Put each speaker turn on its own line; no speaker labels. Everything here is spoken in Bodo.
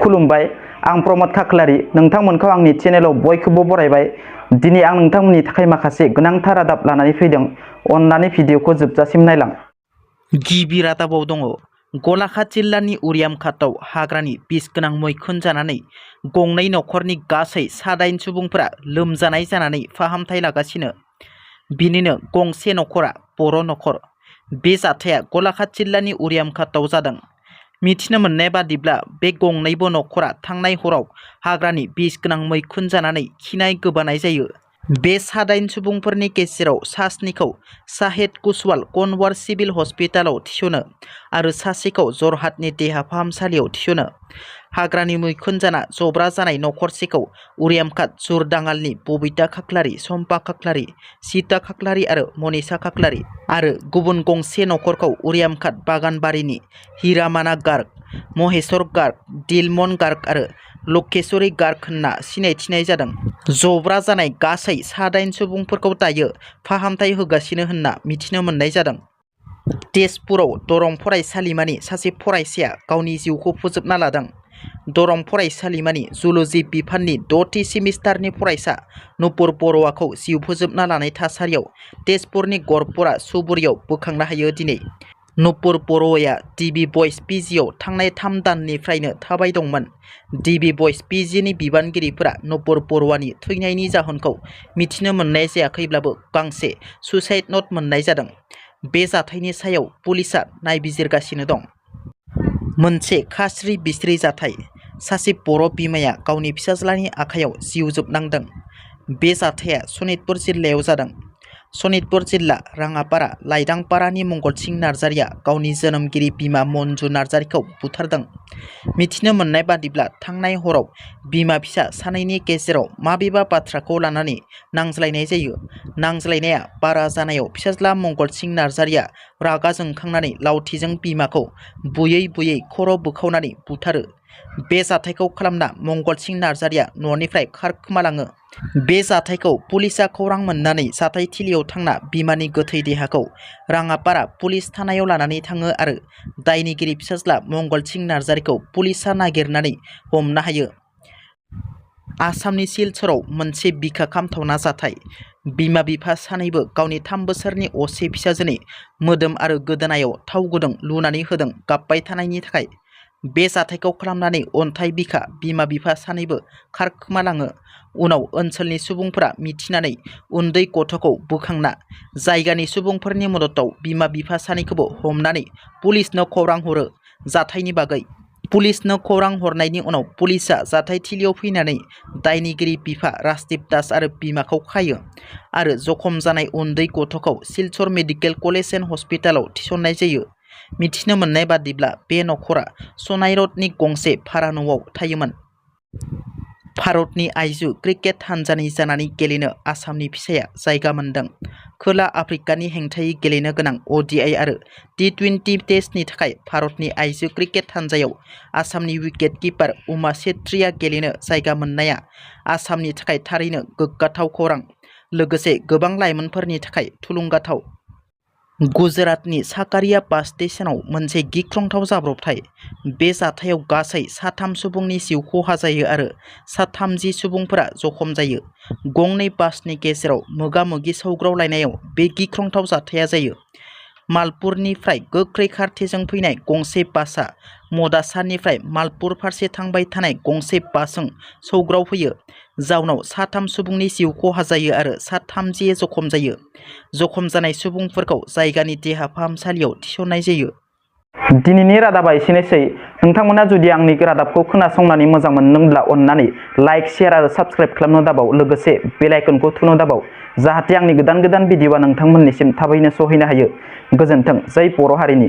खुलुमबाय आं प्रमद खाख्लारि नोंथांमोनखौ आंनि चेनेलाव बयखौबो बरायबाय। दिनै आं नोंथांमोननि थाखाय माखासे गोनांथार रादाब लानानै फैदों। अन्नानै भिडिअखौ जोबजासिम नायलां।
गिबि रादाबाव दङ गलाघाट जिल्लानि उरियामघाटआव हाग्रानि बिस गोनां मैखुन जानानै गंनै नखरनि गासै 7 सुबुंफोरा लोमजानाय जानानै फाहामथाय लागासिनो। बिनिनो गंसे नखरा बर' नखर। बे जाथाया गलाघाट जिल्लानि उरियामघाटआव जादों। मिथिनो मोननाय बादिब्ला बे गंनैबो नखरा थांनाय हराव हाग्रानि बिस गोनां मैखुन जानानै खिनाय गोबानाय जायो। बे 7 सुबुंफोरनि गेजेराव सास्निखौ साहेद कुशवाल कनवार सिभिल हस्पिटालाव थिसनो आरो सासेखौ जरहाटनि देहा फाहामसालियाव थिसनो। हाग्रानि मैखुन जाना जब्रा जानाय नखरसेखौ उरियामघाट जुरदाङालनि बबिता खाख्लारि, सम्पा खाख्लारि, सीता खाख्लारि आरो मनिषा खाख्लारि आरो गुबुन गंसे नखरखौ उरियामघाट बागानबारिनि हिरामाना गार्ग, महेश्वर गार्ग, दिलमन गार्ग आरो लकेश्वरी गार्ग होनना सिनायथिनाय जादों। जब्रा जानाय गासै 7 सुबुंफोरखौ दायो फाहामथाय होगासिनो होनना मिथिनो मोननाय जादों। तेजपुराव दरं फरायसालिमानि सासे फरायसाया गावनि जिउखौ फोजोबना लादों। दरं फरायसालिमानि जुल'जि बिफाननि 6थि सेमिस्टारनि फरायसा नुपुर बर'आखौ जिउ फोजोबना लानाय थासारियाव तेजपुरनि गरपरा सुबुरियाव बोखांनो हायो। दिनै नुपुर बर'आ डिबि बयस पिजिआव थांनाय 3 दाननिफ्रायनो थाबाय दंमोन। डिबि बयस पिजिनि बिबानगिरिफोरा नुपुर बर'आनि थैनायनि जाहोनखौ मिथिनो मोननाय जायाखैब्लाबो गांसे सुसाइड नट मोननाय जादों। बे जाथायनि सायाव पुलिसआ नायबिजिरगासिनो दं। मोनसे खास्रि बिस्रि जाथाय। सासे बर' बिमाया गावनि फिसाज्लानि आखायाव जिउ जोबनांदों। बे जाथाया सनितपुर जिल्लायाव जादों। सनितपुर जिल्ला राङापारा लाइदांपारानि मंगलसिं नार्जारिया गावनि जोनोमगिरि बिमा मन्जु नार्जारिखौ बुथारदों। मिथिनो मोननाय बादिब्ला थांनाय हराव बिमा फिसा सानैनि गेजेराव माबेबा बाथ्राखौ लानानै नांज्लायनाय जायो। नांज्लायनाया बारा जानायाव फिसाज्ला मंगलसिं नार्जारिया रागा जोंखांनानै लावथिजों बिमाखौ बुयै बुयै खर' बोखावनानै बुथारो। बे जाथायखौ खालामना मंगलसिं नार्जारिया न'निफ्राय खारखोमालाङो। बे जाथायखौ पुलिसआ खौरां मोननानै जाथायथिलियाव थांना बिमानि गोथै देहाखौ राङापारा पुलिस थानायाव लानानै थाङो आरो दायनिगिरि फिसाज्ला मंगलसिं नार्जारिखौ पुलिसआ नागिरनानै हमनो हायो। आसामनि सिलचराव मोनसे बिखा खामथावना जाथाय। बिमा बिफा सानैबो गावनि 3 बोसोरनि असे फिसाजोनि मोदोम आरो गोदोनायाव थाव गुदुं लुनानै होदों गाबबाय थानायनि थाखाय। बे जाथायखौ खालामनानै अन्थाइ बिखा बिमा बिफा सानैबो खारखोमालाङो। उनाव ओनसोलनि सुबुंफोरा मिथिनानै उन्दै गथ'खौ बोखांना जायगानि सुबुंफोरनि मददाव बिमा बिफा सानैखौबो हमनानै पुलिसनो खौरां हरो। जाथायनि बागै पुलिसनो खौरां हरनायनि उनाव पुलिसआ जाथायथिलियाव फैनानै दायनिगिरि बिफा राजदीप दास आरो बिमाखौ खायो आरो जखम जानाय उन्दै गथ'खौ सिलचर मेडिकेल कलेज एन्ड हस्पिटालाव थिसननाय जायो। मिथिनो मोननाय बादिब्ला बे नखरा सनाइरडनि गंसे भारा न'आव थायोमोन। भारतनि आइजो क्रिकेट हानजानि जानानै गेलेनो आसामनि फिसाया जायगा मोनदों। खोला आफ्रिकानि हेंथायै गेलेनो गोनां ODI आरो T20 टेस्टनि थाखाय भारतनि आइजो क्रिकेट हानजायाव आसामनि विकेट किपार उमा छेत्रीया गेलेनो जायगा मोननाया आसामनि थाखाय थारैनो गोग्गाथाव खौरां, लोगोसे गोबां लाइमोनफोरनि थाखाय थुलुंगाथाव। गुजरातनि साकारिया बास स्टेशनाव मोनसे गिख्रंथाव जाब्रबथाय। बे जाथायाव गासै 3 सुबुंनि जिउ खहा जायो आरो 30 सुबुंफोरा जखम जायो। गंनै बासनि गेजेराव मोगा-मोगि सौग्रावलायनायाव बे गिख्रंथाव जाथाया जायो। मालपुरनिफ्राय गोख्रै खारथेजों फैनाय गंसे बासआ मदासानिफ्राय मालपुर फारसे थांबाय थानाय गंसे बासजों सौग्रावफैयो। जाउनाव 3 सुबुंनि जिउ खहा जायो आरो 30 जखम जायो। जखम जानाय सुबुंफोरखौ जायगानि देहा फाहामसालियाव थिसननाय जायो।
दिनैनि रादाबा एसेनोसै। नोंथांमोना जुदि आंनि रादाबखौ खोनासंनानै मोजां मोनदोंब्ला अन्नानै लाइक, शेयार आरो साबस्क्राइब खालामनो दाबाव, लोगोसे बेल आइकनखौ थुनो दाबाव, जाहाथे आंनि गोदान भिडिअआ नोंथांमोननिसिम थाबैनो सहैनो हायो। गोजोन्थों। जै बर' हारिनि।